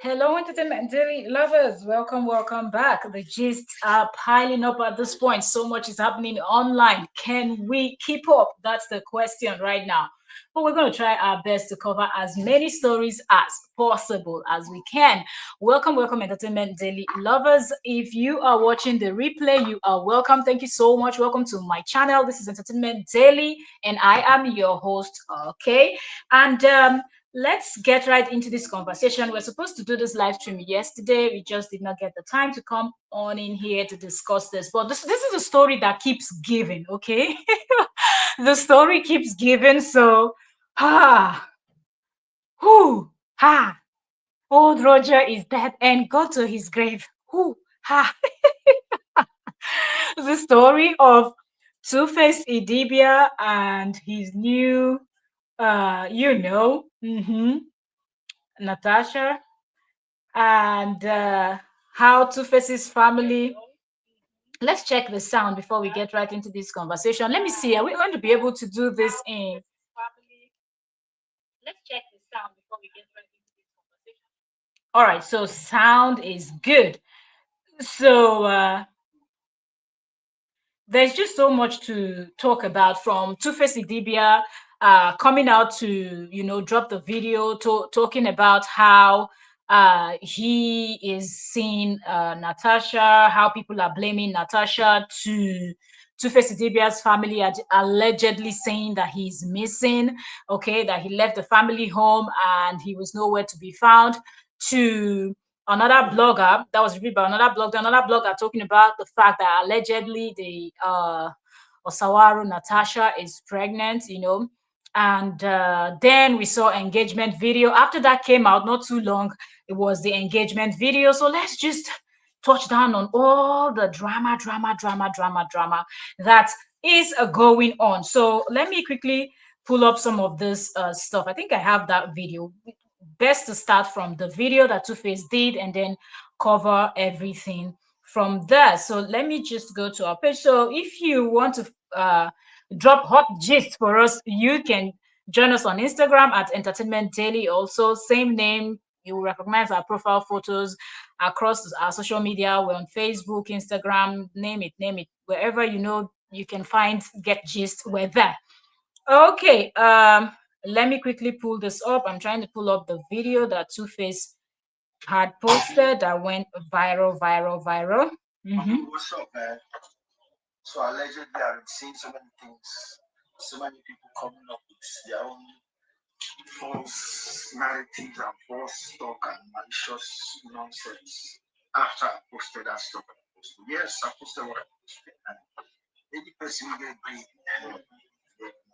Hello, entertainment daily lovers. Welcome back. The gist are piling up at this point. So much is happening online. Can we keep up? That's the question right now. But we're going to try our best to cover as many stories as possible as we can. Welcome, entertainment daily lovers. If you are watching the replay, you are welcome. Thank you so much. Welcome to my channel. This is Entertainment Daily, and I am your host. Okay, and let's get right into this conversation. We're supposed to do this live stream yesterday. We just did not get the time to come on in here to discuss this. But this is a story that keeps giving, okay? The story keeps giving. So, ah, whoo, ha, old Roger is dead and go to his grave. Whoo, ha. The story of Two-Face Idibia and his new, Natasha, and how Two Faces family. Let's check the sound before we get right into this conversation. Let me see. Are we going to be able to do this in? Let's check the sound before we get right into this conversation. All right. So sound is good. So there's just so much to talk about from Two-Face Idibia coming out to drop the video talking about how he is seeing Natasha, how people are blaming Natasha to Two-Face Idibia's family allegedly saying that he's missing, okay, that he left the family home and he was nowhere to be found, to another blogger that was reviewed by another blogger talking about the fact that allegedly the Osawaru Natasha is pregnant, and then we saw engagement video. After that came out, not too long, it was the engagement video. So let's just touch down on all the drama that is going on. So let me quickly pull up some of this stuff. I think I have that video. Best to start from the video that Two-Face did and then cover everything from there. So let me just go to our page. So if you want to drop hot gist for us, you can join us on Instagram at Entertainment Daily. Also, same name. You will recognize our profile photos across our social media. We're on Facebook, Instagram, name it. Wherever you can find Get Gist, we're there. Okay, let me quickly pull this up. I'm trying to pull up the video that Two-Face had posted that went viral. What's up, man? So allegedly, I've seen so many things, so many people coming up with their own false narratives and false talk and malicious nonsense. After I posted that stuff, I posted. Yes, I posted what I posted, and any person will get great and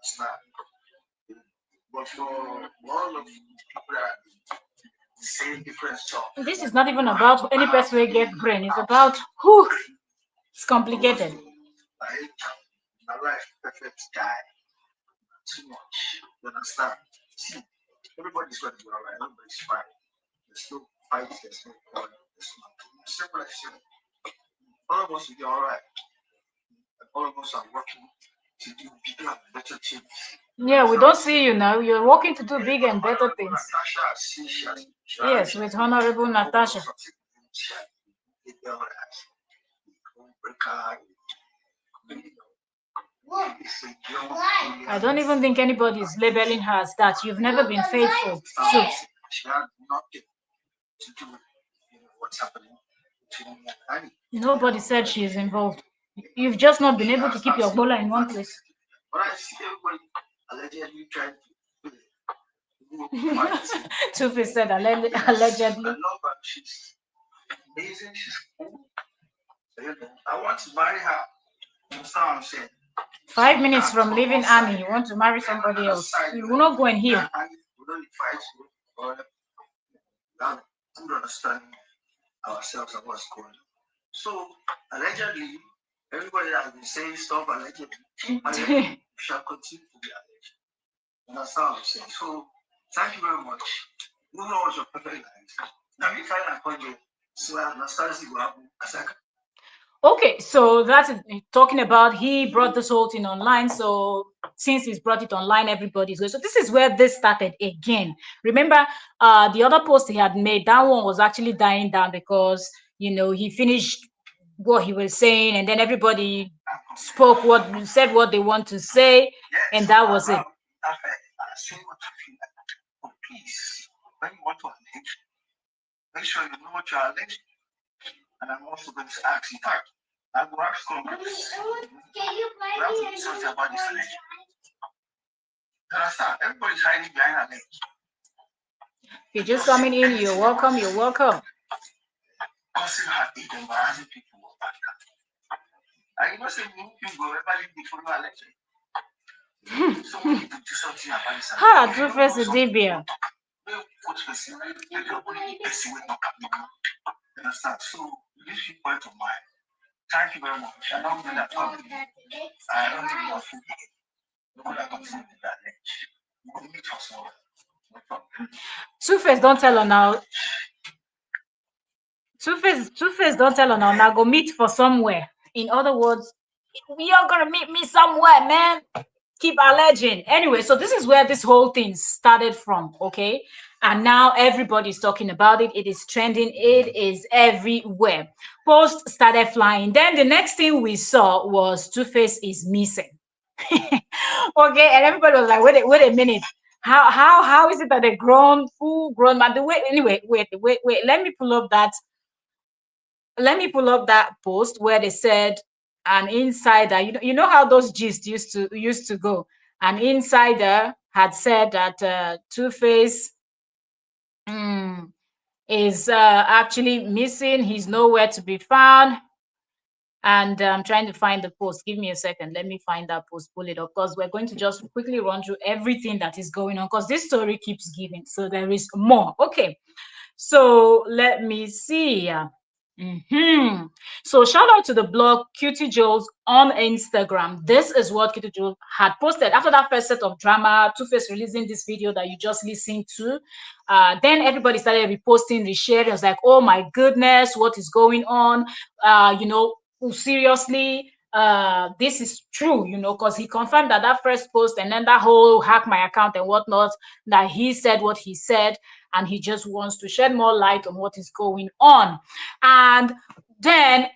it's not. But for all of the people that say different stuff, This is not even about any person will get brain. It's about who. It's complicated. I hate my life perfect guy. Too much. You understand? See, everybody's going to be alright. Everybody's fine. There's no fight. There's no quarrel. There's nothing. Simple as simple. All of us will be alright. And all of us are working to do bigger and better things. Yeah, we don't see you now. You're working to do big and better things. Natasha, I see Yes, with Honorable Natasha. I don't even think anybody is labeling her as that. You've never been faithful. So, She had nothing to do with what's happening between me and Annie. Nobody said she is involved. You've just not been able to keep your bola in one place. But I see everybody allegedly trying to Two-Face said allegedly. I love her. She's amazing. She's cool. I want to marry her. You understand what I'm saying? 5 minutes from leaving Annie, you want to marry somebody else. You will not go and heal. We don't fight or have good understanding ourselves and what's going on. So allegedly, everybody that has been saying stuff allegedly shall continue to be alleged. And that's how I'm saying. So thank you very much. Who knows your perfect life? Now you find a project so I understand you have as I Okay, so that's talking about he brought this whole thing online. So since he's brought it online, everybody's going. So this is where this started again. Remember, the other post he had made, that one was actually dying down because he finished what he was saying, and then everybody spoke what said what they want to say, and that was it. Say what you feel like. But please, when you want to allege, make sure you know what you're alleging. And I'm also going to ask, in fact, I will ask Congress. We have to do something about this allegation. You understand? Everybody's hiding behind allegation. You're just coming in, you're welcome, you're welcome. Causing heartache, embarrassing people about that. And you know, say, you go ever leave before you allegation. Someone need to do something about this. Ha, Two-Face IDIBIA. Understand? So this is point of mine. Thank you very much. I don't think that I don't think you're full. Nobody comes in with that ledge. We'll meet for some. No problem. Two-Face don't tell on now. Two-Face don't tell on now. Now go meet for somewhere. In other words, you're gonna meet me somewhere, man. Keep alleging. Anyway, so this is where this whole thing started from, okay? And now everybody's talking about it. It is trending. It is everywhere. Posts started flying. Then the next thing we saw was Two-Face is missing. Okay, and everybody was like, wait a minute. How is it that a full grown man? Wait, anyway, wait. Let me pull up that post where they said an insider. You know how those gists used to go. An insider had said that Two-Face is actually missing. He's nowhere to be found. And I'm trying to find the post. Give me a second. Let me find that post, pull it up, because we're going to just quickly run through everything that is going on, because this story keeps giving. So there is more. Okay. So let me see. So shout out to the blog Cutie Jules on Instagram. This is what Cutie Jules had posted after that first set of drama. Two-Face releasing this video that you just listened to. Then everybody started reposting, resharing. It was like, oh my goodness, what is going on? Seriously, this is true, because he confirmed that first post and then that whole hack my account and whatnot, that he said what he said, and he just wants to shed more light on what is going on. And then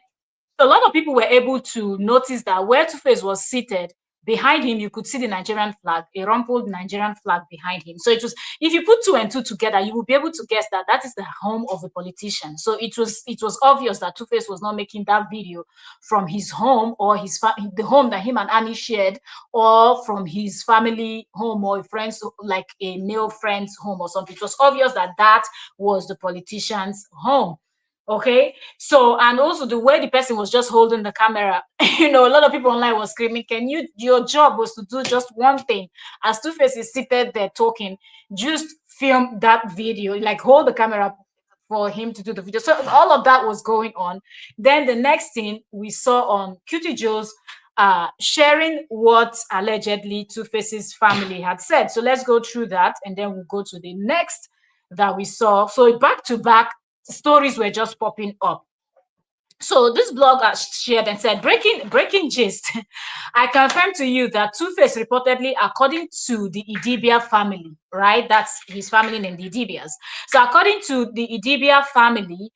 a lot of people were able to notice that where Two-Face was seated, behind him, you could see the Nigerian flag, a rumpled Nigerian flag behind him. So it was, if you put two and two together, you will be able to guess that that is the home of a politician. So it was obvious that Two-Face was not making that video from his home or the home that him and Annie shared, or from his family home or a friend's, like a male friend's home or something. It was obvious that that was the politician's home. Okay, so, and also the way the person was just holding the camera, a lot of people online was screaming, your job was to do just one thing. As Two-Face is seated there talking, just film that video, like hold the camera for him to do the video. So all of that was going on. Then the next thing we saw on Cutie Joe's sharing what allegedly Two-Face's family had said. So let's go through that, and then we'll go to the next that we saw. So back to back stories were just popping up. So this blogger shared and said, breaking gist. I confirm to you that Two-Face reportedly, according to the IDIBIA family, right? That's his family name, the IDIBIAs. So according to the IDIBIA family,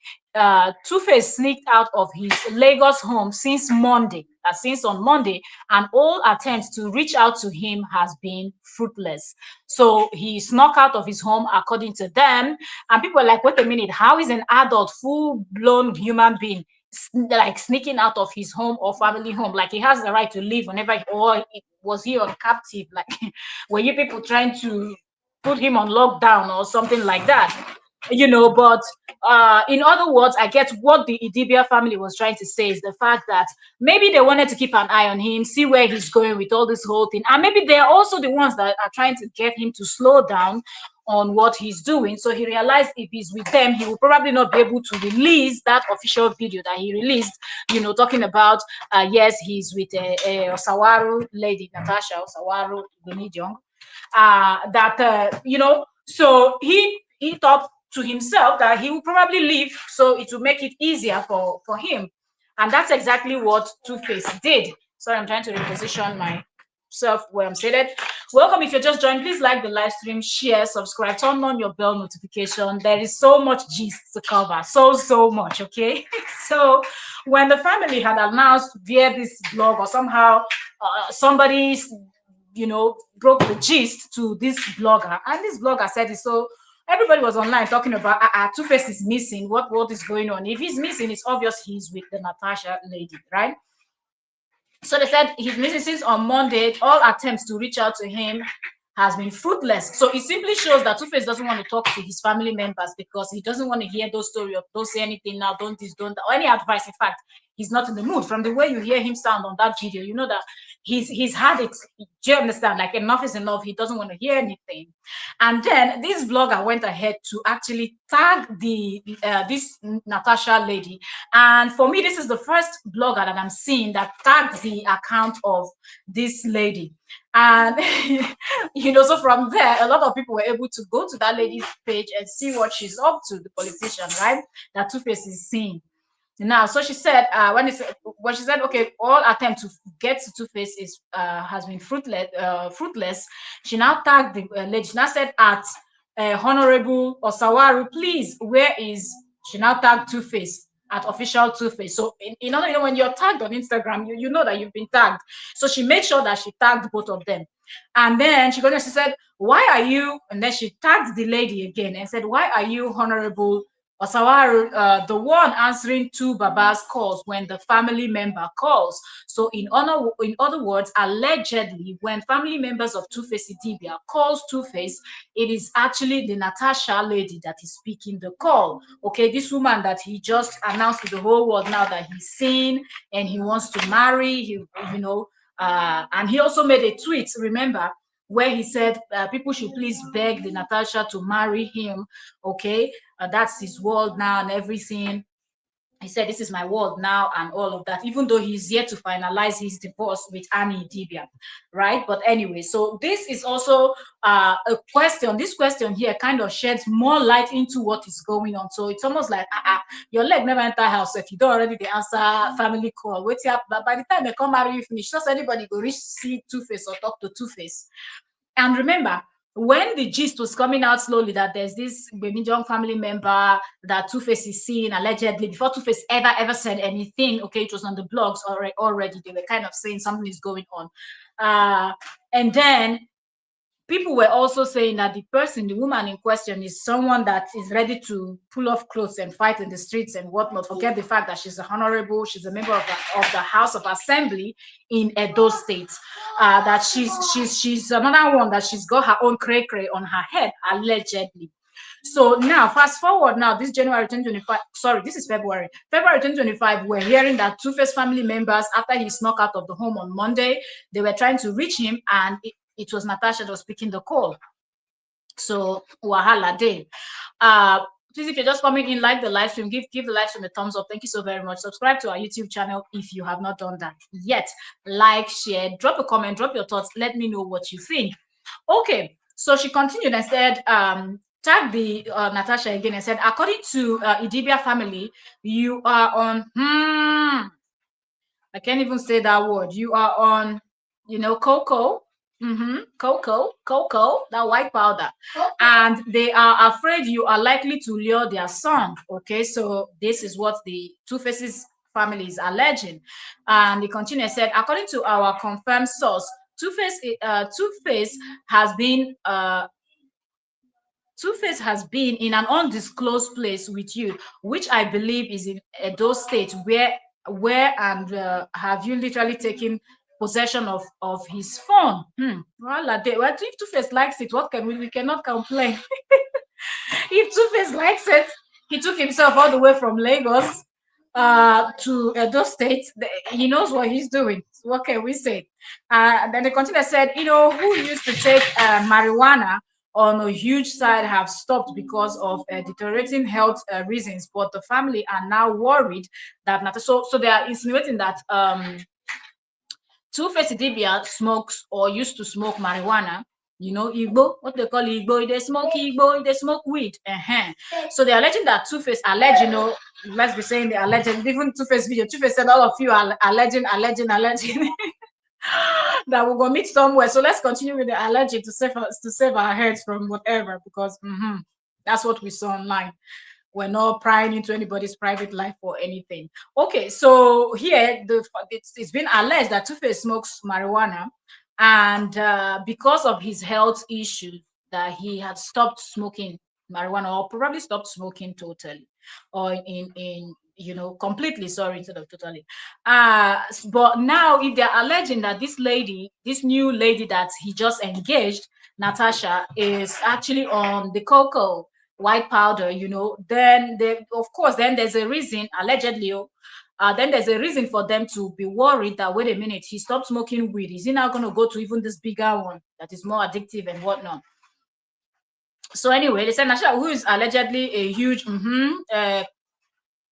Two-Face sneaked out of his Lagos home since Monday, since on Monday, and all attempts to reach out to him has been fruitless. So he snuck out of his home, according to them, and people are like, wait a minute, how is an adult, full-blown human being like sneaking out of his home or family home? Like, he has the right to leave whenever, or was he on captive? Like, were you people trying to put him on lockdown or something like that? But in other words, I get what the Idibia family was trying to say is the fact that maybe they wanted to keep an eye on him, see where he's going with all this whole thing, and maybe they're also the ones that are trying to get him to slow down on what he's doing. So he realized if he's with them, he will probably not be able to release that official video that he released, talking about, yes, he's with a Osawaru lady, Natasha Osawaru Gunijong, so he thought to himself that he will probably leave, so it will make it easier for him. And that's exactly what Two-Face did. Sorry, I'm trying to reposition myself where I'm seated. Welcome. If you're just joined, please like the live stream, share, subscribe, turn on your bell notification. There is so much gist to cover. So much, okay? So when the family had announced via this blog or somehow somebody, broke the gist to this blogger, and this blogger said it. So everybody was online talking about Two-Face is missing. What is going on? If he's missing, it's obvious he's with the Natasha lady, right? So they said he's missing since on Monday. All attempts to reach out to him has been fruitless. So it simply shows that Two-Face doesn't want to talk to his family members because he doesn't want to hear those stories of don't say anything now, don't this, don't that, or any advice. In fact, he's not in the mood. From the way you hear him sound on that video, you know that he's had it. Do you understand? Like enough is enough. He doesn't want to hear anything. And then this blogger went ahead to actually tag the this Natasha lady. And for me, this is the first blogger that I'm seeing that tagged the account of this lady. And so from there, a lot of people were able to go to that lady's page and see what she's up to, the politician, right? That Two-Face is seeing. Now, so she said, when she said, okay, all attempt to get to Two-Face is has been fruitless. Fruitless. She now tagged the lady. She now said, at Honorable Osawaru, please, where is? She now tagged Two-Face at official Two-Face. So in order, when you're tagged on Instagram, you know that you've been tagged. So she made sure that she tagged both of them. And then she said, why are you? And then she tagged the lady again and said, why are you Honorable Osawaru, the one answering two Baba's calls when the family member calls? So in other words, allegedly, when family members of Two-Face IDIBIA calls Two-Face, it is actually the Natasha lady that is speaking the call. Okay, this woman that he just announced to the whole world now that he's seen and he wants to marry. And he also made a tweet, remember, where he said people should please beg the Natasha to marry him. Okay, that's his world now and everything. He said, this is my world now and all of that, even though he's yet to finalize his divorce with Annie Dibia, right? But anyway, so this is also a question. This question here kind of sheds more light into what is going on. So it's almost like, your leg never enter house if you don't already the answer family call. Wait here, but by the time they come marry you finish, just anybody go reach see Two-Face or talk to Two-Face. And remember, when the gist was coming out slowly that there's this Young family member that Two-Face is seeing allegedly, before Two-Face ever said anything, okay, it was on the blogs already. They were kind of saying something is going on. And then people were also saying that the woman in question, is someone that is ready to pull off clothes and fight in the streets and whatnot. Forget the fact that she's a honorable, she's a member of the House of Assembly in Edo State. That she's another one that she's got her own cray on her head, allegedly. So now, fast forward now, this January 2025, sorry, this is February 2025, we're hearing that Two-Face family members, after he snuck out of the home on Monday, they were trying to reach him, and it was Natasha that was picking the call. So, wahala day. Please, if you're just coming in, like the live stream, give the live stream a thumbs up. Thank you so very much. Subscribe to our YouTube channel if you have not done that yet. Like, share, drop a comment, drop your thoughts. Let me know what you think. Okay, so she continued and said, tag the Natasha again and said, according to IDIBIA family, you are on, I can't even say that word. You are on, cocoa. Cocoa, that white powder. And they are afraid you are likely to lure their son. Okay, so this is what the Two-Face's family is alleging. And they continue and said, according to our confirmed source, Two-Face has been Two-Face has been in an undisclosed place with you, which I believe is in Edo State, where have you literally taken possession of his phone? Well, if Two-Face likes it, what can we cannot complain. If Two-Face likes it, he took himself all the way from Lagos to Edo State. He knows what he's doing. What can we say? Then the continuer said, who used to take marijuana on a huge side have stopped because of deteriorating health reasons, but the family are now worried that so they are insinuating that Two-Face IDIBIA smokes or used to smoke marijuana, You know, Igbo, what they call Igbo, they smoke weed. So they're alleging that Two-Face alleged, you know, let's be saying they alleged, even Two-Face video, Two-Face said all of you are alleging that we're gonna meet somewhere. So let's continue with the alleging to save our heads from whatever, because that's what we saw online. We're not prying into anybody's private life or anything. Okay, so here it's been alleged that Two-Face smokes marijuana, and because of his health issues, that he had stopped smoking marijuana, or probably stopped smoking totally, or in you know, completely, sorry, instead of totally. But now if they're alleging that this lady, this new lady that he just engaged, Natasha, is actually on the cocoa white powder, you know, then they, of course, then there's a reason, allegedly, then there's a reason for them to be worried that, wait a minute, he stopped smoking weed. Is he now going to go to even this bigger one that is more addictive and whatnot? So anyway, they said Natasha, who is allegedly a huge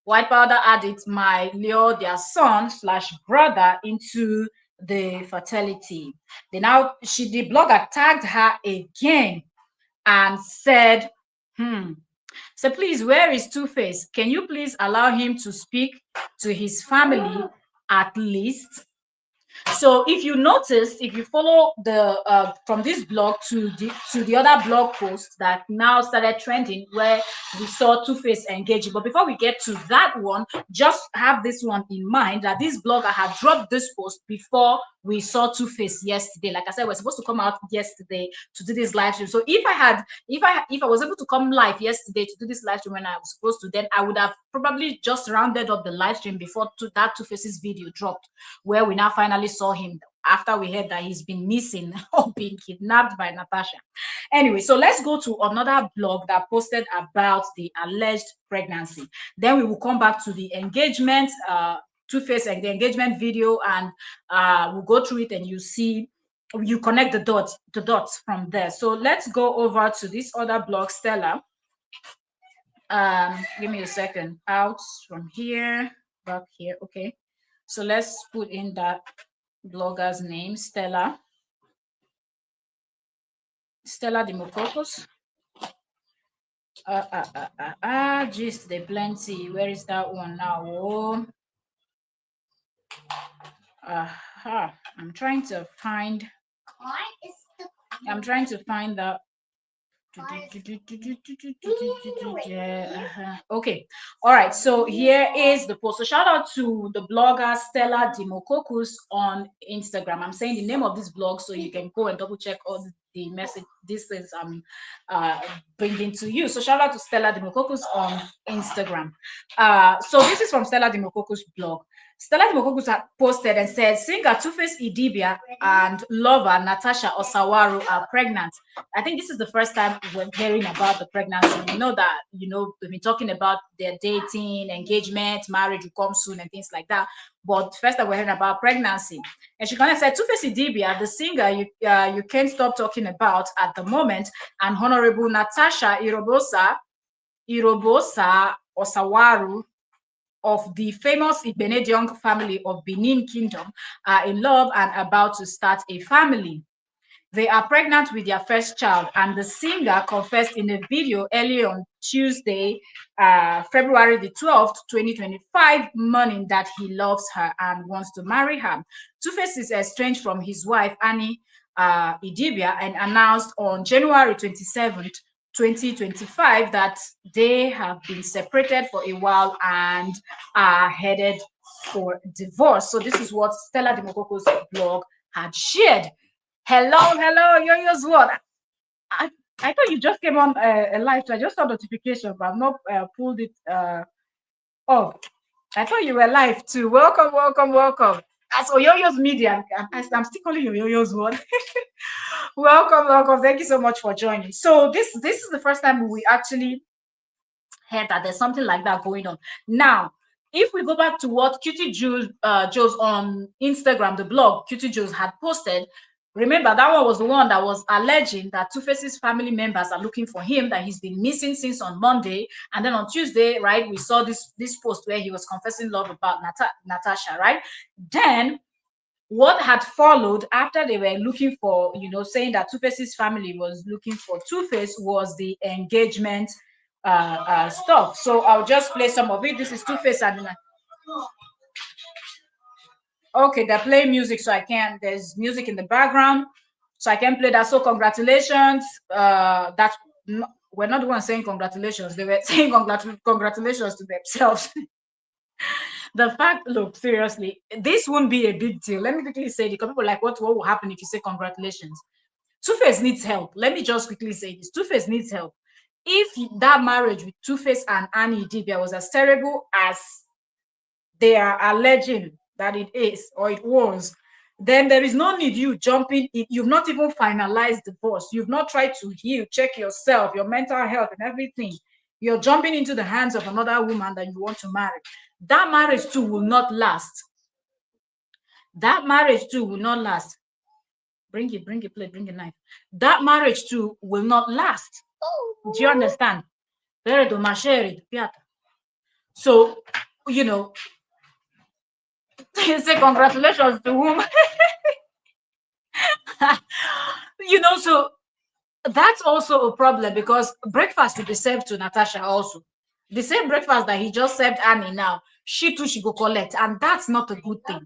white powder addict, might lure their son slash brother into the fertility. The blogger tagged her again and said, so please, where is Two-Face? Can you please allow him to speak to his family at least? So if you notice, if you follow the from this blog to the other blog post that now started trending, where we saw Two-Face engaging. But before we get to that one, just have this one in mind, that this blogger had dropped this post before we saw Two-Face yesterday. Like I said, we're supposed to come out yesterday to do this live stream. So if I was able to come live yesterday to do this live stream when I was supposed to, then I would have probably just rounded up the live stream before that Two-Face's video dropped, where we now finally saw him after we heard that he's been missing or being kidnapped by Natasha. Anyway, so let's go to another blog that posted about the alleged pregnancy. Then we will come back to the engagement, Two-Face and the engagement video, and we'll go through it, and you see, you connect the dots from there. So let's go over to this other blog, Stella. Give me a second. Out from here, back here. Okay. So let's put in that blogger's name, Stella Demococus. Gist the plenty. Where is that one now? Oh, I'm trying to find. That. Okay, all right, so here is the post. So shout out to the blogger Stella Demococus on Instagram. I'm saying the name of this blog so you can go and double check all the message, these things I'm bringing to you. So shout out to Stella Demococus on Instagram. So this is from Stella Demococus blog. Stella Demococus had posted and said, singer Two-Face IDIBIA and lover Natasha Osawaru are pregnant. I think this is the first time we're hearing about the pregnancy. We know that, you know, we've been talking about their dating, engagement, marriage will come soon and things like that. But first time we're hearing about pregnancy. And she kind of said, Two-Face IDIBIA, the singer you can't stop talking about at the moment, and Honorable Natasha Irobosa Osawaru of the famous Ibenediong family of Benin Kingdom are in love and about to start a family. They are pregnant with their first child, and the singer confessed in a video early on Tuesday, February the 12th, 2025 morning, that he loves her and wants to marry her. Two-Face is estranged from his wife, Annie Idibia, and announced on January 27th, 2025 that they have been separated for a while and are headed for divorce. So this is what Stella Demokoko's blog had shared. Hello, Yo-Yo's what? I thought you just came on a live, so I just saw notification, but I've not pulled it. Oh, I thought you were live too. Welcome. As Yo-Yo's media, I'm still calling you Yo-Yo's one. Welcome. Thank you so much for joining. So this is the first time we actually heard that there's something like that going on. Now, if we go back to what Cutie Jules on Instagram, the blog Cutie Jules had posted, remember that one was the one that was alleging that Two-Face's family members are looking for him, that he's been missing since on Monday. And then on Tuesday, right, we saw this post where he was confessing love about Natasha, right? Then what had followed after they were looking for, you know, saying that Two-Face's family was looking for Two-Face was the engagement stuff. So I'll just play some of it. This is Two-Face and okay, they're playing music, so I can't. There's music in the background, so I can play that. So congratulations. That we're not the ones saying congratulations. They were saying congratulations to themselves. The fact, look, seriously, this won't be a big deal. Let me quickly say, because people like, what will happen if you say congratulations? Two-Face needs help. Let me just quickly say this. Two-Face needs help. If that marriage with Two-Face and Annie Idibia was as terrible as they are alleging that it is or it was, then there is no need you jumping in. You've not even finalized divorce. You've not tried to heal, check yourself, your mental health and everything. You're jumping into the hands of another woman that you want to marry. That marriage too will not last. That marriage too will not last. Bring it, plate, bring a knife. That marriage too will not last. Do you understand? So, you know, you say congratulations to whom? You know, so that's also a problem because breakfast will be served to Natasha also. The same breakfast that he just served Annie now, she too, she go collect. And that's not a good thing.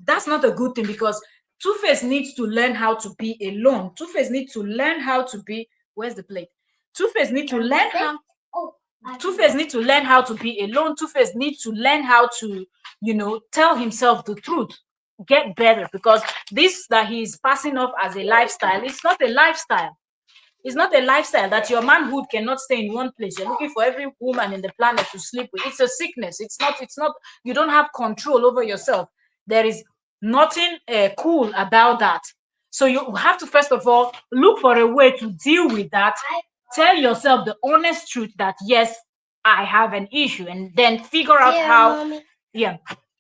That's not a good thing because Two-Face needs to learn how to be alone. Two-Face needs to learn how to be, where's the plate? Two-Face needs to learn how, Two-Face needs to learn how to be alone. Two-Face needs to learn how to, you know, tell himself the truth, get better, because this that he's passing off as a lifestyle, it's not a lifestyle. It's not a lifestyle that your manhood cannot stay in one place. You're looking for every woman in the planet to sleep with. It's a sickness. It's not, you don't have control over yourself. There is nothing cool about that. So you have to, first of all, look for a way to deal with that. Tell yourself the honest truth that, yes, I have an issue, and then figure out how, yeah,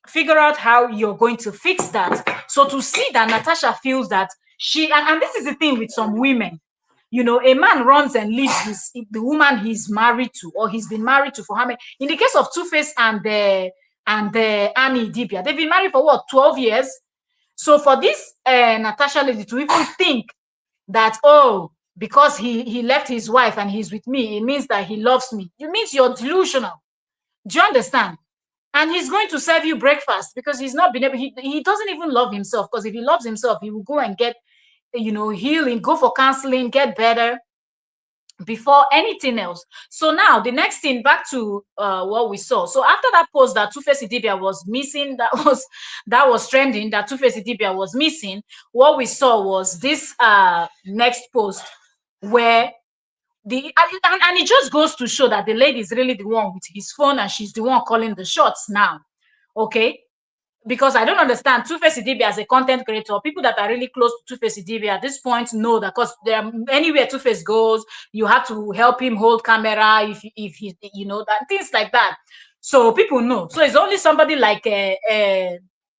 figure out how you're going to fix that. So to see that Natasha feels that and this is the thing with some women, you know, a man runs and leaves the woman he's married to or he's been married to for how many? In the case of Two-Face and the Annie Idibia, they've been married for what, 12 years? So for this Natasha lady to even think that, oh, because he left his wife and he's with me, it means that he loves me. It means you're delusional. Do you understand? And he's going to serve you breakfast because he's not been able, he doesn't even love himself, because if he loves himself, he will go and get, you know, healing, go for counseling, get better before anything else. So now the next thing, back to what we saw. So after that post that Two-Face Idibia was missing, that was trending, that Two-Face Idibia was missing, what we saw was this next post where and it just goes to show that the lady is really the one with his phone and she's the one calling the shots now. Okay, because I don't understand Two-Face Idibia as a content creator. People that are really close to Two-Face Idibia at this point know that, because anywhere Two-Face goes, you have to help him hold camera if he, you know, that things like that. So people know. So it's only somebody like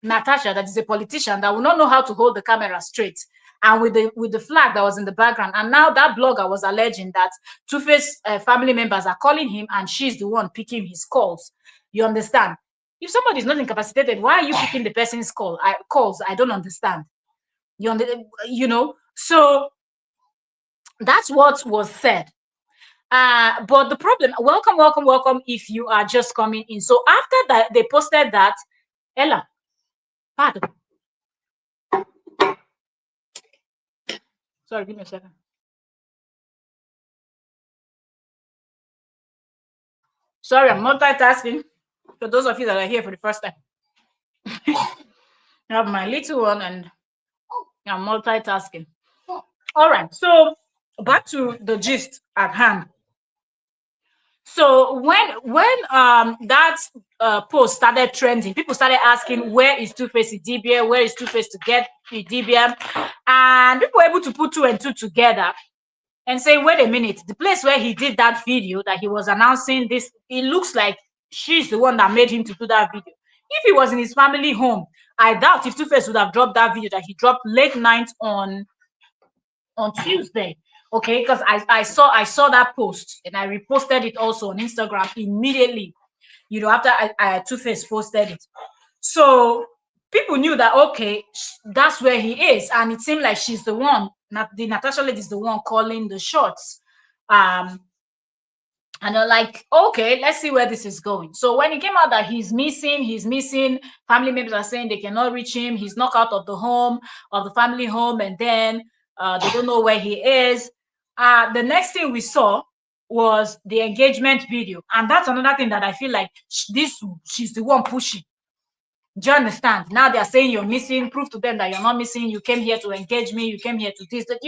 Natasha, that is a politician, that will not know how to hold the camera straight. And with the flag that was in the background, and now that blogger was alleging that Two-Face family members are calling him, and she's the one picking his calls. You understand? If somebody is not incapacitated, why are you picking the person's calls? I don't understand. You know, so that's what was said. But the problem, welcome, if you are just coming in. So after that, they posted that, Ella, pardon. Sorry, give me a second. Sorry, I'm multitasking. For those of you that are here for the first time, I have my little one and I'm multitasking. All right, so back to the gist at hand. So when that post started trending, people started asking, where is Two-Face Idibia? Where is Two-Face to get Idibia? And people were able to put two and two together and say, wait a minute, the place where he did that video that he was announcing this, it looks like she's the one that made him to do that video. If he was in his family home, I doubt if Two-Face would have dropped that video that he dropped late night on Tuesday. Okay, because I saw that post and I reposted it also on Instagram immediately, you know, after Two-Face posted it. So people knew that, okay, that's where he is, and it seemed like she's the one, not the Natasha lady is the one calling the shots. um and they're like, okay, let's see where this is going. So when it came out that he's missing, family members are saying they cannot reach him, he's knocked out of the home, of the family home, and then they don't know where he is. The next thing we saw was the engagement video, and that's another thing that I feel like she's the one pushing. Do you understand? Now they are saying you're missing. Prove to them that you're not missing. You came here to engage me. You came here to this. That,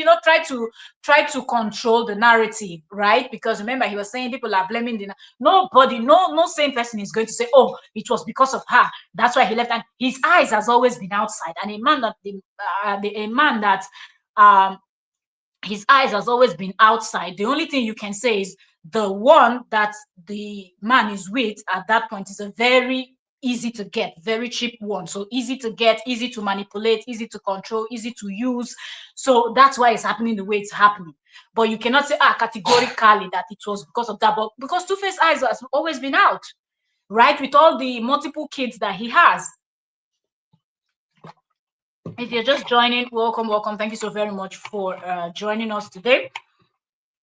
try to control the narrative, right? Because remember, he was saying people are blaming the nobody. No same person is going to say, oh, it was because of her. That's why he left. And his eyes has always been outside. And a man that um his eyes has always been outside. The only thing you can say is the one that the man is with at that point is a very easy to get, very cheap one. So easy to get, easy to manipulate, easy to control, easy to use. So that's why it's happening the way it's happening. But you cannot say categorically that it was because of that. But because Two-Face eyes has always been out, right? With all the multiple kids that he has. If you're just joining, welcome, welcome. Thank you so very much for joining us today.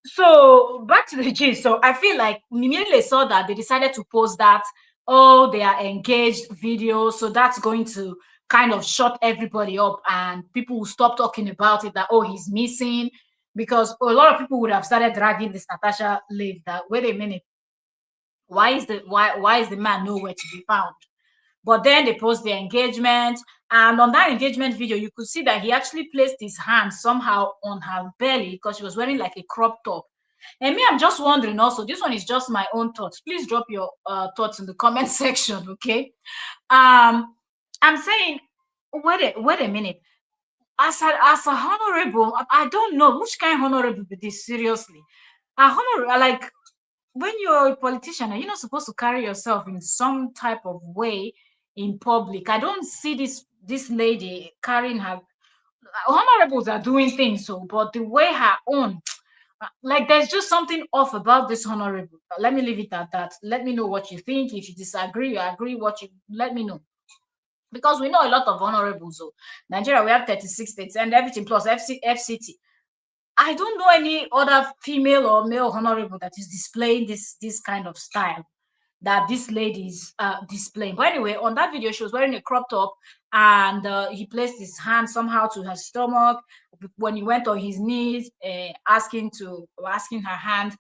So back to the gist. So I feel like immediately saw that they decided to post that, oh, they are engaged video. So that's going to kind of shut everybody up, and people will stop talking about it that, oh, he's missing. Because a lot of people would have started dragging this Natasha lady that, wait a minute, why is the man nowhere to be found? But then they post the engagement, and on that engagement video, you could see that he actually placed his hand somehow on her belly because she was wearing like a crop top. And me, I'm just wondering also, this one is just my own thoughts. Please drop your thoughts in the comment section, okay? I'm saying, wait a minute. As a honorable, I don't know which kind of honorable be this, seriously. A honorable, like, when you're a politician, you're not supposed to carry yourself in some type of way in public. I don't see this lady carrying her. Honorables are doing things so, but the way her own, like, there's just something off about this honorable. Let me leave it at that. Let me know what you think. If you disagree, you agree. What you let me know, because we know a lot of honorables. So Nigeria, we have 36 states and everything plus FCT. I don't know any other female or male honorable that is displaying this kind of style that this lady is displaying. But anyway, on that video, she was wearing a crop top, and he placed his hand somehow to her stomach. When he went on his knees, asking her hand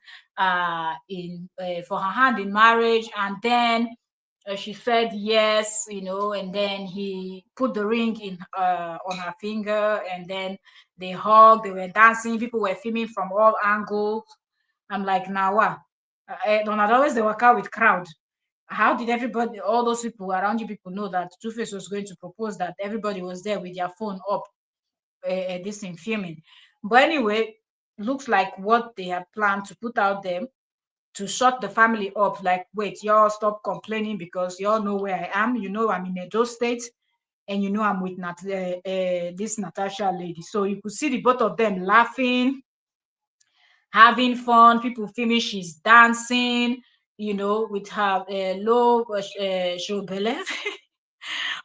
in for her hand in marriage, and then she said yes, and then he put the ring in on her finger, and then they hugged, they were dancing, people were filming from all angles. I'm like, now what? Don't always they work out with crowd. How did everybody, all those people around you, people know that Two-Face was going to propose, that everybody was there with their phone up, this thing filming? But anyway, looks like what they had planned to put out there to shut the family up. Like, wait, y'all stop complaining because y'all know where I am. I'm in Edo State, and I'm with this Natasha lady. So you could see the both of them laughing, having fun. People filming, she's dancing, with her low shobele,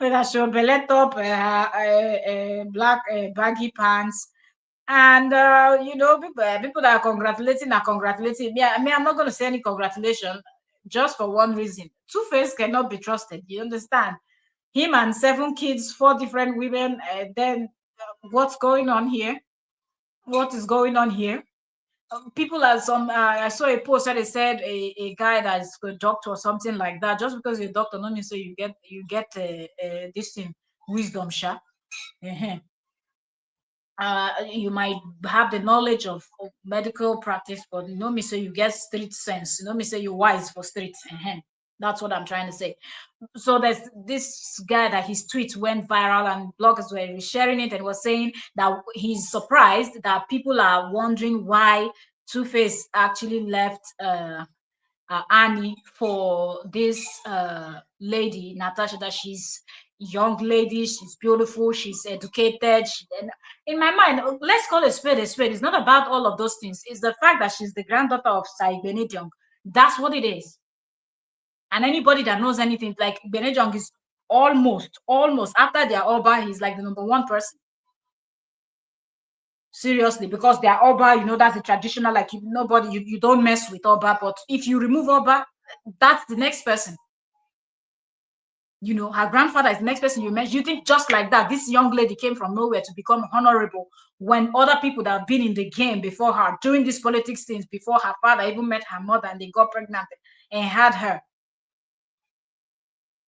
with her shobele top, black baggy pants. And people that are congratulating me. I'm not going to say any congratulation, just for one reason: Two-Face cannot be trusted. You understand? Him and 7 kids, 4 different women. Then what's going on here? What is going on here? People are some. I saw a post that it said a guy that's a doctor or something like that. Just because you're a doctor, not mean so you get this thing, wisdom, sha. Uh-huh. You might have the knowledge of medical practice, but me say you get street sense. Me say you're wise for street. That's what I'm trying to say. So there's this guy that his tweet went viral, and bloggers were sharing it, and was saying that he's surprised that people are wondering why Two-Face actually left Annie for this lady Natasha, that she's young lady, she's beautiful, she's educated. And in my mind, let's call a spade a spade. It's not about all of those things. It's the fact that she's the granddaughter of Sai Benedict. That's what it is. And anybody that knows anything, like Benedict is Almost after their Oba, he's like the number one person. Seriously, because they are Oba, that's the traditional, like nobody, you don't mess with Oba. But if you remove Oba, that's the next person. Her grandfather is the next person you mentioned. You think just like that, this young lady came from nowhere to become honorable when other people that have been in the game before her, doing these politics things before her father even met her mother and they got pregnant and had her.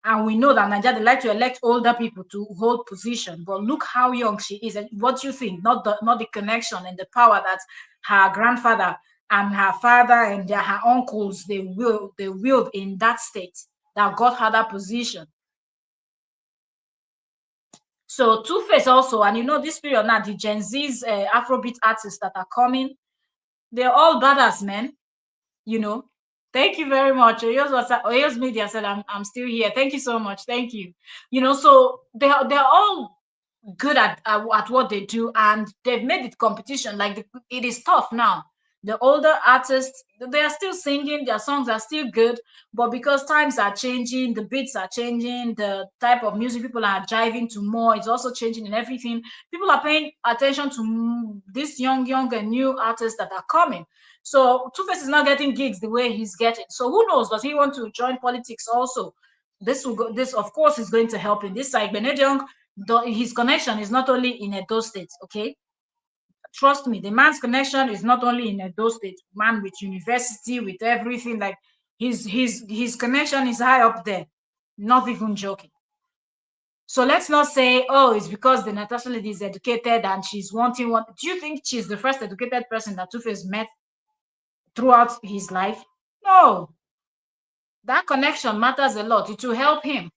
And we know that Nigeria, they like to elect older people to hold position. But look how young she is. And what you think, not the connection and the power that her grandfather and her father and her uncles, they willed in that state that got her that position. So Two-Face also, and this period now, the Gen Z's Afrobeat artists that are coming, they're all badass, man. You know. Thank you very much. Oyos Media said I'm still here. Thank you so much. Thank you. So they're all good at what they do, and they've made it competition. Like it is tough now. The older artists, they are still singing, their songs are still good, but because times are changing, the beats are changing, the type of music people are jiving to more, it's also changing and everything. People are paying attention to these young and new artists that are coming. So Two-Face is not getting gigs the way he's getting. So who knows? Does he want to join politics also? This of course is going to help him. This side, Benedict, his connection is not only in Edo State, okay? Trust me, the man's connection is not only in Edo State, man with university, with everything. Like his connection is high up there. Not even joking. So let's not say, oh, it's because the Natasha lady is educated and she's wanting one. Do you think she's the first educated person that Two-Face met throughout his life? No. That connection matters a lot. It will help him.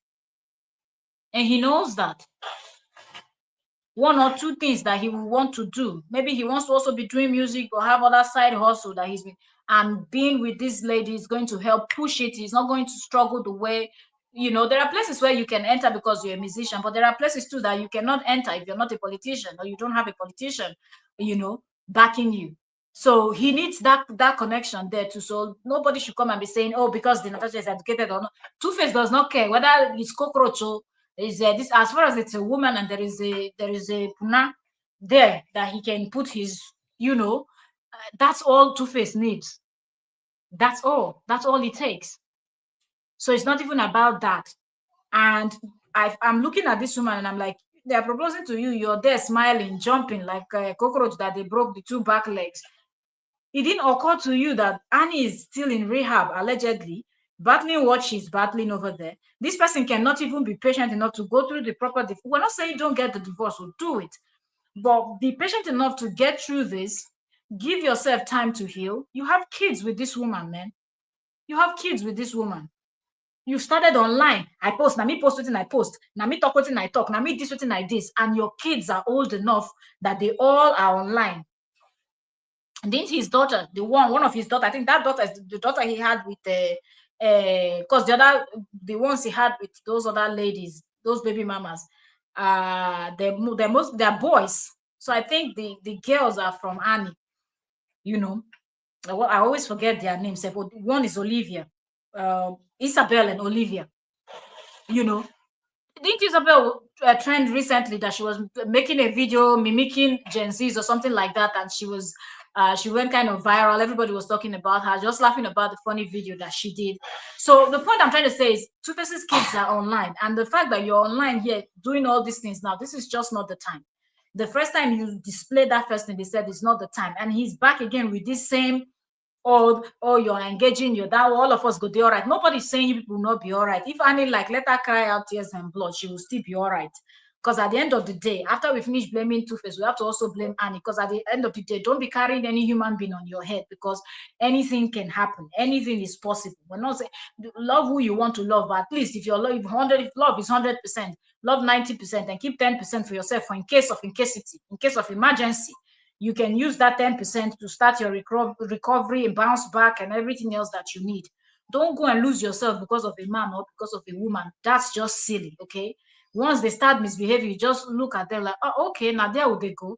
And he knows that. One or two things that he will want to do. Maybe he wants to also be doing music or have other side hustle that he's been, and being with this lady is going to help push it. He's not going to struggle the way, there are places where you can enter because you're a musician, but there are places too that you cannot enter if you're not a politician or you don't have a politician, backing you. So he needs that connection there too. So nobody should come and be saying, oh, because the Natasha is educated or not. Two-Face does not care whether it's cockroach or is this, as far as it's a woman and there is a puna there that he can put his, that's all Two-Face needs. That's all it takes. So it's not even about that. And I'm looking at this woman and I'm like, they're proposing to you, you're there smiling, jumping like a cockroach that they broke the two back legs. It didn't occur to you that Annie is still in rehab, allegedly, battling what she's battling over there. This person cannot even be patient enough to go through the proper divorce. We're not saying don't get the divorce, we'll do it. But be patient enough to get through this. Give yourself time to heal. You have kids with this woman, man. You have kids with this woman. You started online. I post, now me post wetin I post, now me talk wetin I talk, now me this wetin I this, and your kids are old enough that they all are online. And then his daughter, one of his daughter, I think that daughter is the daughter he had with because the ones he had with those other ladies, those baby mamas, they're boys. So I think the girls are from Annie. I always forget their names. One is Olivia, Isabel and Olivia. Didn't Isabel trend recently that she was making a video mimicking Gen Zs or something like that, and she went kind of viral. Everybody was talking about her, just laughing about the funny video that she did. So the point I'm trying to say is Two-Face's kids are online, and the fact that you're online here doing all these things now, this is just not the time. The first time you display that first thing, they said it's not the time, and he's back again with this same you're engaging your that all of us go be all right. Nobody's saying you people will not be all right. If Annie like let her cry out tears and blood, she will still be all right. Because at the end of the day, after we finish blaming Two-Face, we have to also blame Annie. Because at the end of the day, don't be carrying any human being on your head, because anything can happen. Anything is possible. We're not saying love who you want to love, but at least if you're if love is 100%, love 90%, and keep 10% for yourself for in case of in case of emergency. You can use that 10% to start your recovery and bounce back and everything else that you need. Don't go and lose yourself because of a man or because of a woman. That's just silly, okay? Once they start misbehaving, you just look at them like, oh, okay, now there would they go.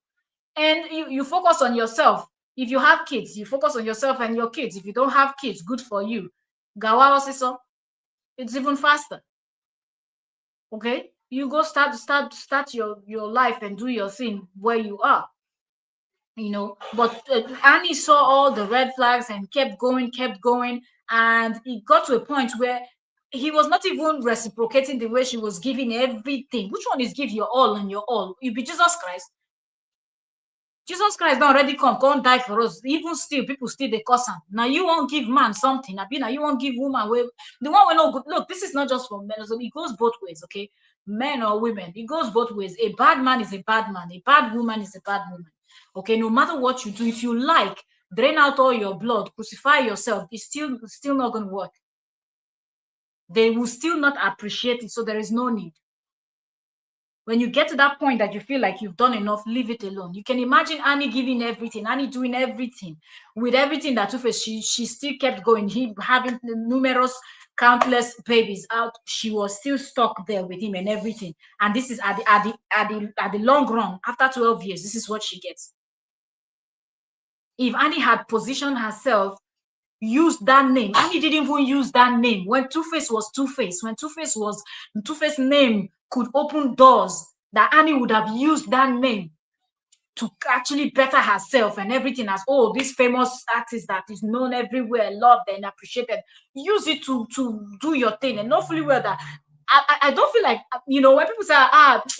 And you focus on yourself. If you have kids, you focus on yourself and your kids. If you don't have kids, good for you. Gawa Osiso, it's even faster. Okay, you go start your life and do your thing where you are, but Annie saw all the red flags and kept going, and it got to a point where he was not even reciprocating the way she was giving everything. Which one is give your all and your all? You be Jesus Christ. Jesus Christ don already come die for us. Even still, people still dey curse am. Now you won't give man something. Now you won't give woman the one we no good. Look, this is not just for men. So it goes both ways, okay? Men or women, it goes both ways. A bad man is a bad man. A bad woman is a bad woman. Okay, no matter what you do, if you like, drain out all your blood, crucify yourself, it's still not going to work. They will still not appreciate it. So there is no need. When you get to that point that you feel like you've done enough, leave it alone. You can imagine Annie giving everything, Annie doing everything. With everything that Two-Face, she still kept going. He having numerous, countless babies out. She was still stuck there with him and everything. And this is at the long run, after 12 years, this is what she gets. If Annie had positioned herself, used that name. Annie didn't even use that name. When Two-Face was Two-Face, when Two-Face name could open doors, that Annie would have used that name to actually better herself and everything as, oh, this famous artist that is known everywhere, loved and appreciated. Use it to do your thing, and not fully well that I don't feel like, when people say,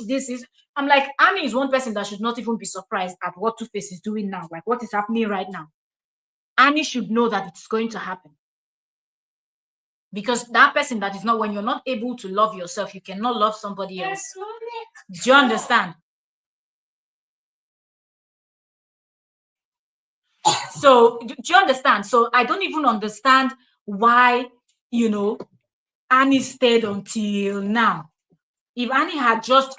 this is, I'm like, Annie is one person that should not even be surprised at what Two-Face is doing now, like what is happening right now. Annie should know that it's going to happen. Because that person that is not, when you're not able to love yourself, you cannot love somebody else. Do you understand? So do you understand? So I don't even understand why, Annie stayed until now. If Annie had just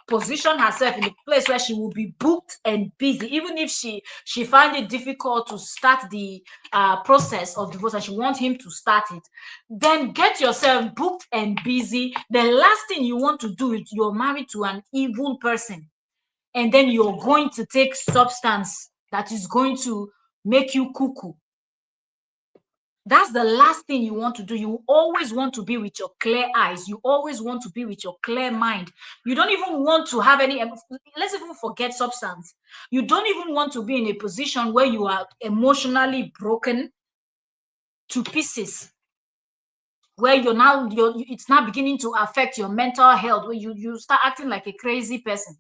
position herself in a place where she will be booked and busy, even if she find it difficult to start the process of divorce and she wants him to start it, then get yourself booked and busy. The last thing you want to do is you're married to an evil person, and then you're going to take substance that is going to make you cuckoo. That's the last thing you want to do. You always want to be with your clear eyes. You always want to be with your clear mind. You don't even want to have any, let's even forget substance. You don't even want to be in a position where you are emotionally broken to pieces, where it's now beginning to affect your mental health, where you start acting like a crazy person.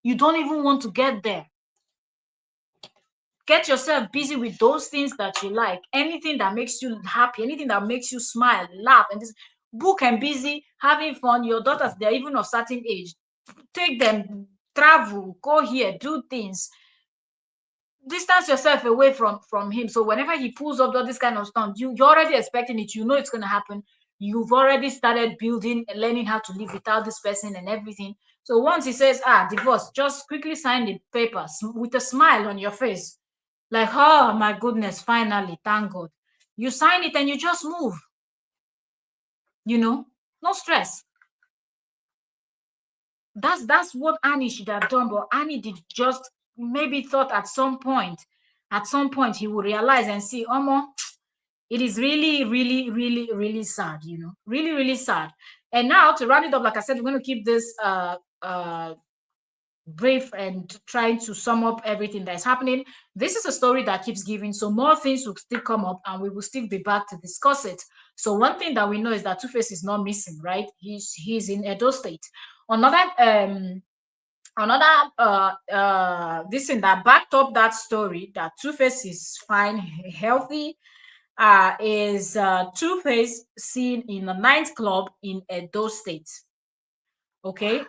You don't even want to get there. Get yourself busy with those things that you like, anything that makes you happy, anything that makes you smile, laugh, and this book and busy, having fun. Your daughters, they're even of certain age. Take them, travel, go here, do things. Distance yourself away from him. So whenever he pulls up all this kind of stuff, you're already expecting it. You know it's going to happen. You've already started building and learning how to live without this person and everything. So once he says, divorce, just quickly sign the papers with a smile on your face. Like, oh my goodness, finally, thank God. You sign it and you just move. No stress. That's what Annie should have done, but Annie did just maybe thought at some point he would realize and see, it is really, really, really, really sad, really, really sad. And now to round it up, like I said, we're going to keep this brief and trying to sum up everything that's happening. This is a story that keeps giving, so more things will still come up and we will still be back to discuss it. So one thing that we know is that Two-Face is not missing, right? He's in Edo State. Another this thing that backed up that story that Two-Face is fine, healthy, is Two-Face seen in a nightclub in Edo State. Okay,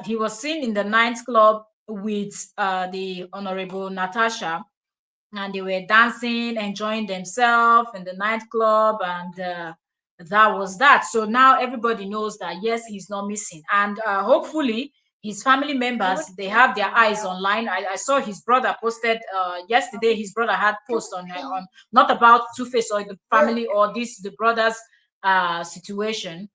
he was seen in the nightclub with the Honorable Natasha, and they were dancing, enjoying themselves in the nightclub, and that was that. So now everybody knows that yes, he's not missing, and hopefully his family members, they have their eyes online. I saw his brother posted yesterday. His brother had post on not about Two-Face or the family or the brothers situation.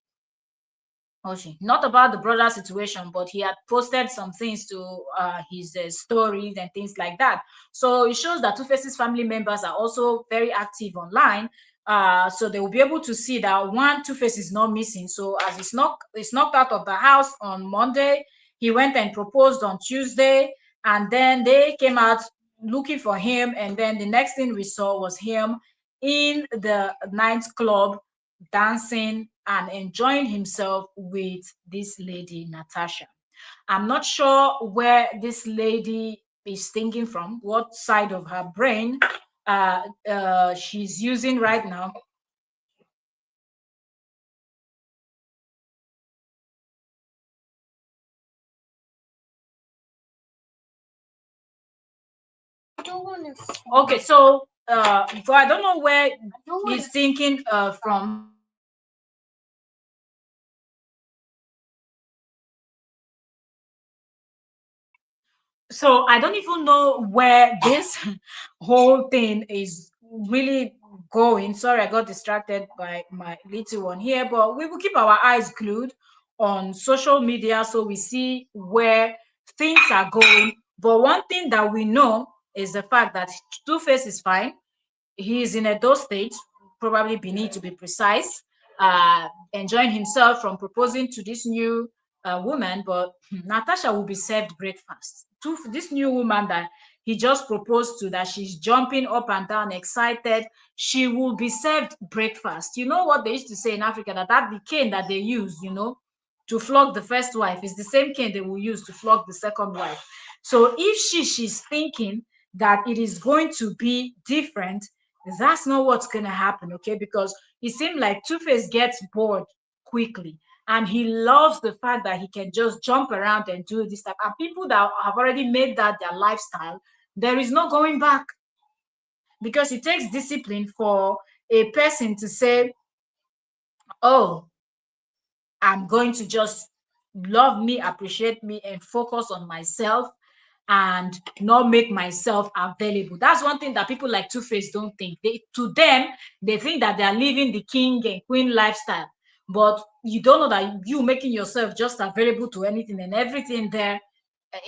Okay, not about the brother situation, but he had posted some things to his stories and things like that. So it shows that Two-Face's family members are also very active online. So they will be able to see that one, Two-Face is not missing. So as it's knocked out of the house on Monday, he went and proposed on Tuesday, and then they came out looking for him. And then the next thing we saw was him in the nightclub dancing and enjoying himself with this lady, Natasha. I'm not sure where this lady is thinking from, what side of her brain she's using right now. Okay, so so I don't know where he's thinking from. So I don't even know where this whole thing is really going. Sorry, I got distracted by my little one here, but we will keep our eyes glued on social media so we see where things are going. But one thing that we know is the fact that Two-Face is fine. He is in Edo State, probably Benin to be precise, enjoying himself from proposing to this new woman. But Natasha will be served breakfast. To this new woman that he just proposed to, that she's jumping up and down, excited, she will be served breakfast. You know what they used to say in Africa, that the cane that they use, to flog the first wife is the same cane they will use to flog the second wife. So if she's thinking that it is going to be different, that's not what's going to happen, okay? Because it seemed like Two-Face gets bored quickly, and he loves the fact that he can just jump around and do this stuff. And people that have already made that their lifestyle, there is no going back, because it takes discipline for a person to say, oh, I'm going to just love me, appreciate me, and focus on myself and not make myself available. That's one thing that people like Two-Face don't think. To them, they think that they are living the king and queen lifestyle. But you don't know that you making yourself just available to anything and everything there,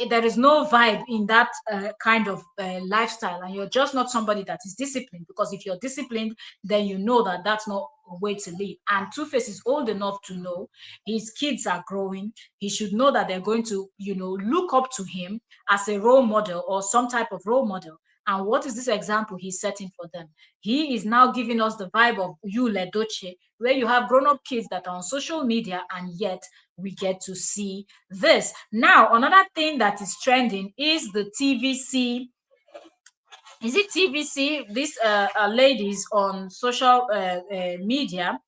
there is no vibe in that kind of lifestyle, and you're just not somebody that is disciplined. Because if you're disciplined, then you know that that's not a way to live. And Two-Face is old enough to know his kids are growing. He should know that they're going to, look up to him as a role model or some type of role model. And what is this example he's setting for them? He is now giving us the vibe of you, Ledoche, where you have grown up kids that are on social media, and yet we get to see this. Now, another thing that is trending is the TVC. Is it TVC? These ladies on social media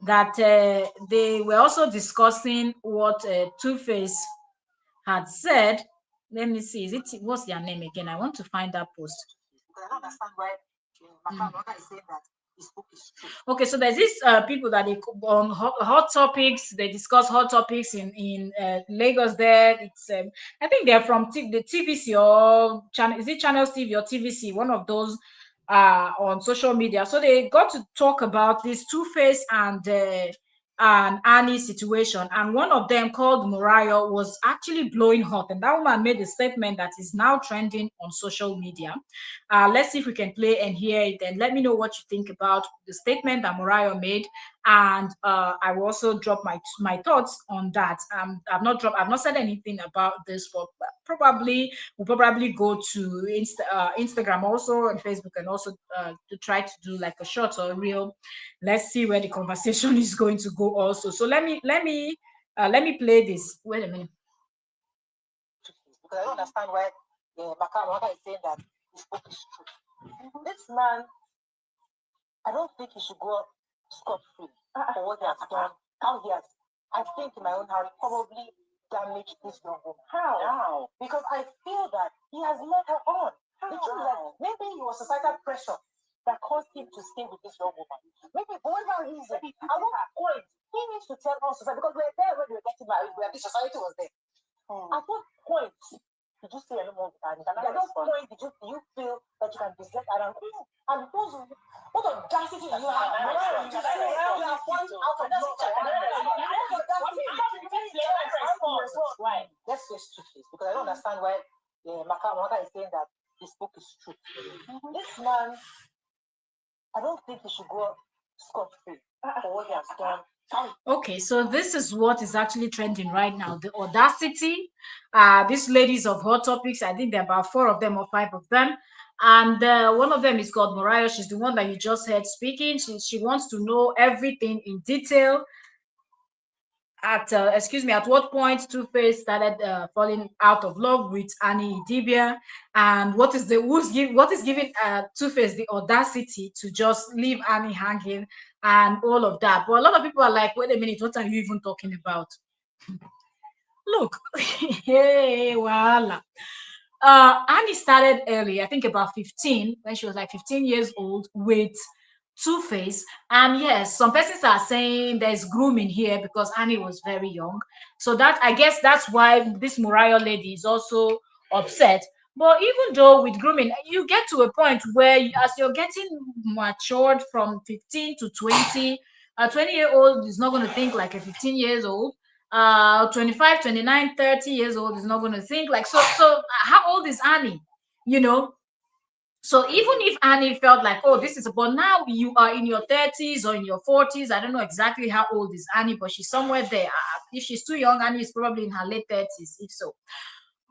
that they were also discussing what Two-Face had said. Let me see. Is it what's their name again? I want to find that post. I don't understand why Macaron is saying that his book is true. Okay, so there's these people that they on hot topics. They discuss hot topics in Lagos. There, it's I think they're from the TVC or channel. Is it Channels TV or TVC? One of those on social media. So they got to talk about this Two-Face and Annie situation. And one of them, called Mariah, was actually blowing hot. And that woman made a statement that is now trending on social media. Let's see if we can play and hear it, and let me know what you think about the statement that Mariah made. And I will also drop my thoughts on that. I've not said anything about this, but we'll probably go to Instagram also, and Facebook, and also to try to do like a short or reel. Let's see where the conversation is going to go also. So let me play this. Wait a minute. Because I don't understand why Macaron is saying that his book is true. This man, I don't think he should go scot-free for what he has done. How he has, I think in my own heart, probably damaged this young woman. How? Because I feel that he has led her on. The truth is that maybe it was societal pressure that caused him to stay with this young woman. Maybe for whatever reason, at one point, he needs to tell us society, because we were there when we were getting married, where the society was there. At what point did you say anymore with Annie? At what point did you feel that you can desert Annie? And what audacity do you have to say you are falling out of love? Why? Let's face Two-Face, because I don't understand why Macaron is saying that his book is true. This man, I don't think he should go scot-free for what he has done. Okay, so this is what is actually trending right now. The audacity. These ladies of Hot Topics, I think there are about four of them or five of them. And one of them is called Mariah. She's the one that you just heard speaking. She wants to know everything in detail. At what point Two-Face started falling out of love with Annie Idibia, and what is giving Two-Face the audacity to just leave Annie hanging and all of that. But a lot of people are like, wait a minute, what are you even talking about? Look, hey, voila. Annie started early, I think about 15, when she was like 15 years old, with Two-Face. And yes, some persons are saying there's grooming here because Annie was very young. So that, I guess that's why this Mariah lady is also upset. But even though with grooming, you get to a point where as you're getting matured from 15 to 20, a 20-year-old is not going to think like a 15 years old. 25, 29, 30 years old is not going to think like so how old is Annie, you know? So even if Annie felt like, oh, this is, but now you are in your 30s or in your 40s. I don't know exactly how old is Annie, but she's somewhere there. If she's too young, Annie is probably in her late 30s, if so.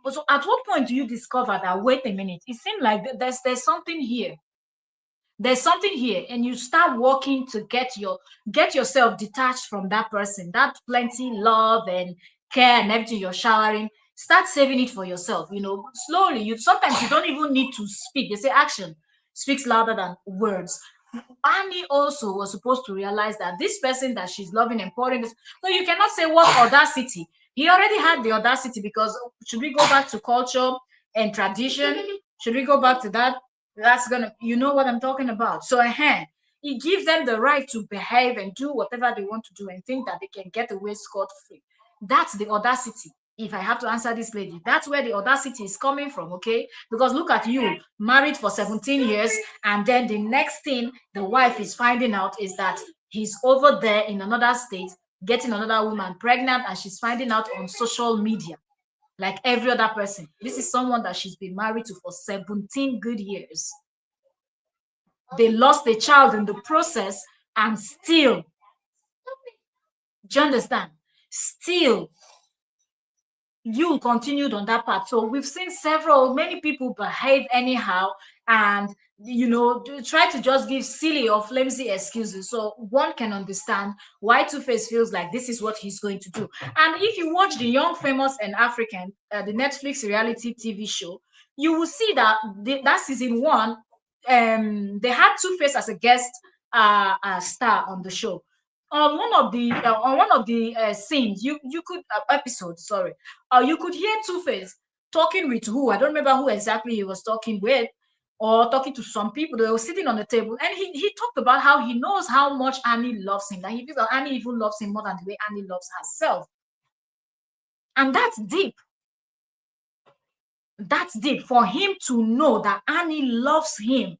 But so at what point do you discover that, wait a minute, it seems like there's something here, there's something here, and you start working to get yourself detached from that person, that plenty love and care and everything you're showering. Start saving it for yourself, slowly. You sometimes you don't even need to speak. They say action speaks louder than words. Annie also was supposed to realize that this person that she's loving and pouring this, so you cannot say what audacity. He already had the audacity, because should we go back to culture and tradition? Should we go back to that? That's gonna, you know what I'm talking about. So it gives them the right to behave and do whatever they want to do and think that they can get away scot-free. That's the audacity. If I have to answer this lady, that's where the audacity is coming from, okay? Because look at you, married for 17 years, and then the next thing the wife is finding out is that he's over there in another state getting another woman pregnant, and she's finding out on social media like every other person. This is someone that she's been married to for 17 good years. They lost a child in the process, and still, do you understand? Still, you continued on that path. So we've seen many people behave anyhow, and try to just give silly or flimsy excuses. So one can understand why Two-Face feels like this is what he's going to do. And if you watch the Young, Famous, and African, the Netflix reality TV show, you will see that that season one, they had Two-Face as a guest star on the show. On one of the scenes, you could episode, sorry, you could hear Two-Face talking with who, I don't remember who exactly he was talking with, or talking to some people. They were sitting on the table, and he talked about how he knows how much Annie loves him. That he feels that Annie even loves him more than the way Annie loves herself, and that's deep. That's deep for him to know that Annie loves him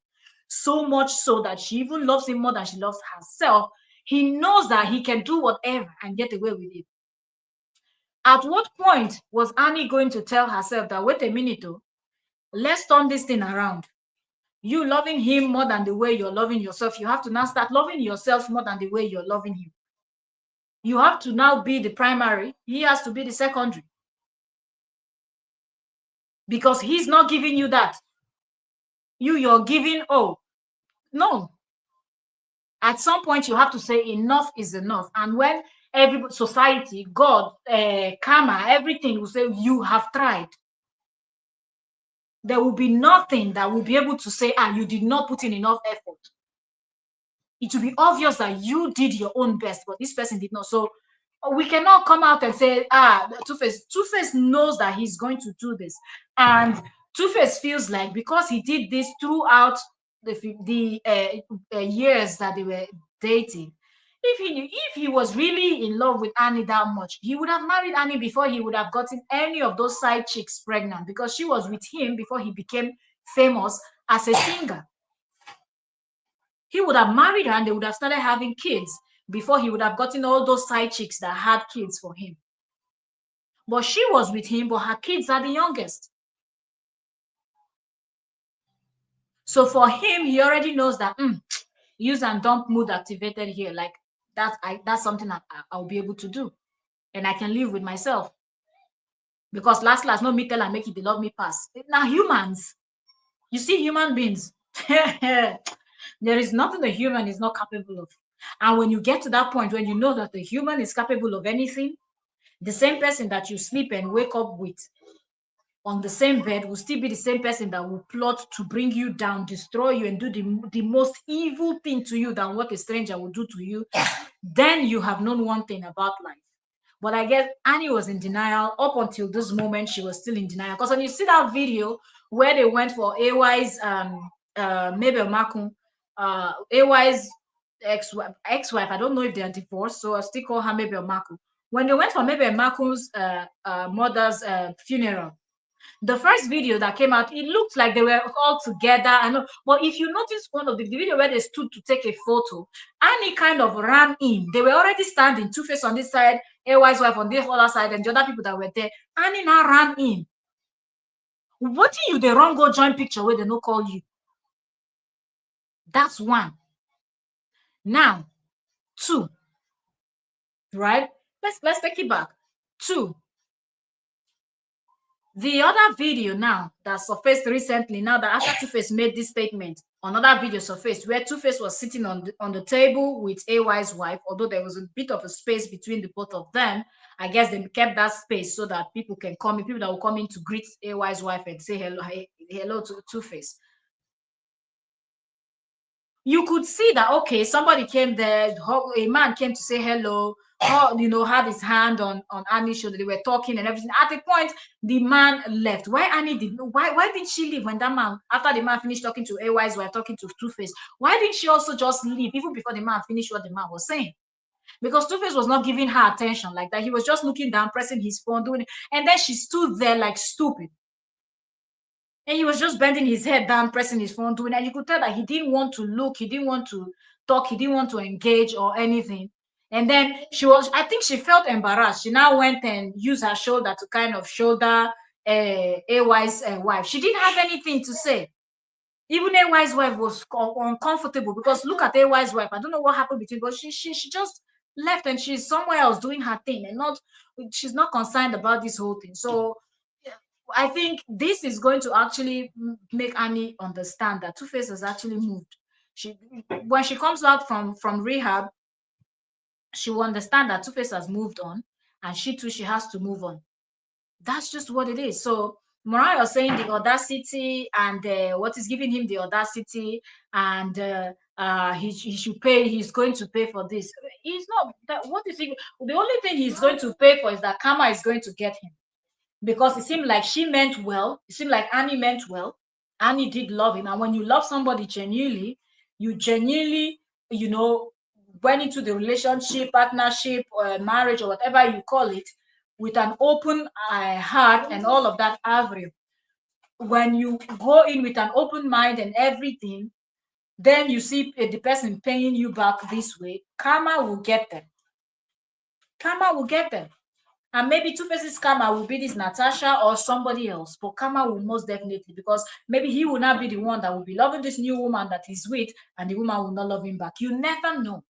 so much so that she even loves him more than she loves herself. He knows that he can do whatever and get away with it. At what point was Annie going to tell herself that, wait a minute, oh, let's turn this thing around? You loving him more than the way you're loving yourself, you have to now start loving yourself more than the way you're loving him. You have to now be the primary. He has to be the secondary. Because he's not giving you that. You're giving, oh, no. At some point, you have to say enough is enough. And when every society, God, karma, everything will say, you have tried. There will be nothing that will be able to say, you did not put in enough effort. It will be obvious that you did your own best, but this person did not. So we cannot come out and say, Two-Face. Two-Face knows that he's going to do this. And Two-Face feels like because he did this throughout the years that they were dating, if he was really in love with Annie that much, he would have married Annie before he would have gotten any of those side chicks pregnant, because she was with him before he became famous as a singer. He would have married her and they would have started having kids before he would have gotten all those side chicks that had kids for him. But she was with him, but her kids are the youngest. So for him, he already knows that use and dump mood activated here. Like that's something I'll be able to do, and I can live with myself. Because last no me tell and make it they love me pass. Now humans, you see human beings. There is nothing the human is not capable of. And when you get to that point when you know that the human is capable of anything, the same person that you sleep and wake up with on the same bed will still be the same person that will plot to bring you down, destroy you, and do the most evil thing to you than what a stranger will do to you. Then you have known one thing about life. But I guess Annie was in denial up until this moment. She was still in denial because when you see that video where they went for AY's Mabel Makun, AY's ex-wife. I don't know if they are divorced, so I still call her Mabel Makun. When they went for Mabel Makun's mother's funeral, the first video that came out, it looked like they were all together. But if you notice one of the video where they stood to take a photo, Annie kind of ran in. They were already standing, Two-Face on this side, AY's wife on the other side, and the other people that were there. Annie now ran in. What do you the wrong go join picture where they no call you? That's one. Now, two, right? Let's take it back. Two. The other video now that surfaced recently, now that after Two-Face made this statement, another video surfaced where Two-Face was sitting on the table with AY's wife, although there was a bit of a space between the both of them. I guess they kept that space so that people can come in, people that will come in to greet AY's wife and say hello, hello to Two-Face. You could see that, okay, somebody came there, a man came to say hello, had his hand on Annie's shoulder. They were talking and everything. At a point, the man left. Why Annie did why didn't she leave when that man, after the man finished talking to AY's wife, talking to Two-Face? Why didn't she also just leave even before the man finished what the man was saying? Because Two-Face was not giving her attention like that. He was just looking down, pressing his phone, doing it. And then she stood there like stupid. And he was just bending his head down, pressing his phone, doing it. And you could tell that he didn't want to look, he didn't want to talk, he didn't want to engage or anything. And then I think she felt embarrassed. She now went and used her shoulder to kind of shoulder AY's wife. She didn't have anything to say. Even AY's wife was uncomfortable because look at AY's wife. I don't know what happened between, but she just left and she's somewhere else doing her thing and she's not concerned about this whole thing. So I think this is going to actually make Annie understand that Two-Face has actually moved. When she comes out from rehab, she will understand that Two-Face has moved on, and she too, she has to move on. That's just what it is. So Mariah saying the audacity and what is giving him the audacity, and he should pay. He's going to pay for this. He's not. What is he? The only thing he's going to pay for is that karma is going to get him, because it seemed like she meant well. It seemed like Annie meant well. Annie did love him. And when you love somebody genuinely, you genuinely, went into the relationship, partnership, or marriage, or whatever you call it, with an open heart and all of that avenue. When you go in with an open mind and everything, then you see the person paying you back this way, karma will get them. Karma will get them. And maybe Two-Face's karma will be this Natasha or somebody else, but karma will most definitely, because maybe he will not be the one that will be loving this new woman that he's with, and the woman will not love him back. You never know.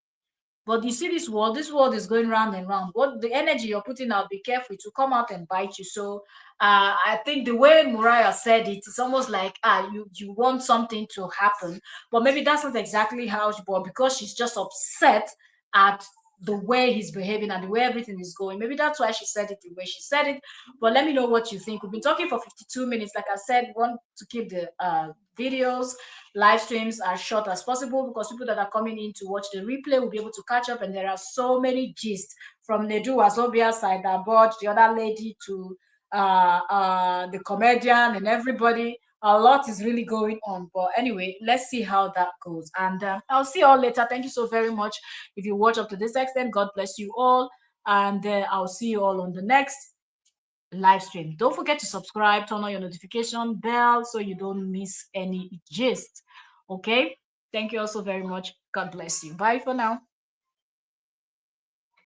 But you see this world is going round and round. What the energy you're putting out, be careful, it will come out and bite you. So I think the way Moriah said it, it's almost like you want something to happen, but maybe that's not exactly how she, but because she's just upset at the way he's behaving and the way everything is going. Maybe that's why she said it the way she said it. But let me know what you think. We've been talking for 52 minutes. Like I said, we want to keep the videos, live streams as short as possible, because people that are coming in to watch the replay will be able to catch up. And there are so many gists from Nedu Wazobia side that bought the other lady to the comedian and everybody. A lot is really going on, but anyway, let's see how that goes. And I'll see you all later. Thank you so very much if you watch up to this extent. God bless you all, and I'll see you all on the next live stream. Don't forget to subscribe, turn on your notification bell so you don't miss any gist. Okay, thank you all so very much. God bless you. Bye for now.